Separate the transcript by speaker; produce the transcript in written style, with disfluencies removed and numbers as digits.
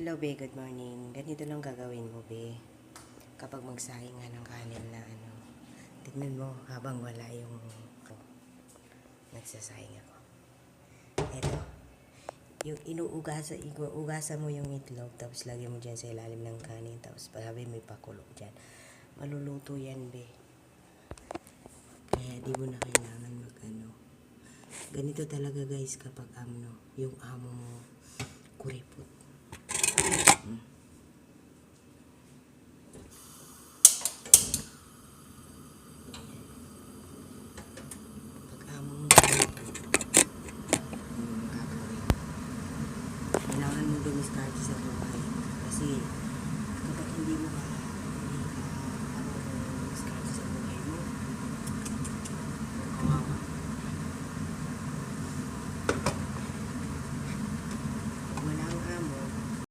Speaker 1: Hello, be. Good morning. Ganito lang gagawin mo, be. Kapag magsahing nga ng kanin na tignan mo habang wala yung nagsasahing ako. Ito. Yung inuugasan mo yung itlog, tapos lagyan mo dyan sa ilalim ng kanin, tapos sabi may pakulo dyan. Maluluto yan, be. Kaya di mo na kailangan ganito talaga, guys, kapag yung amo mo kuripot.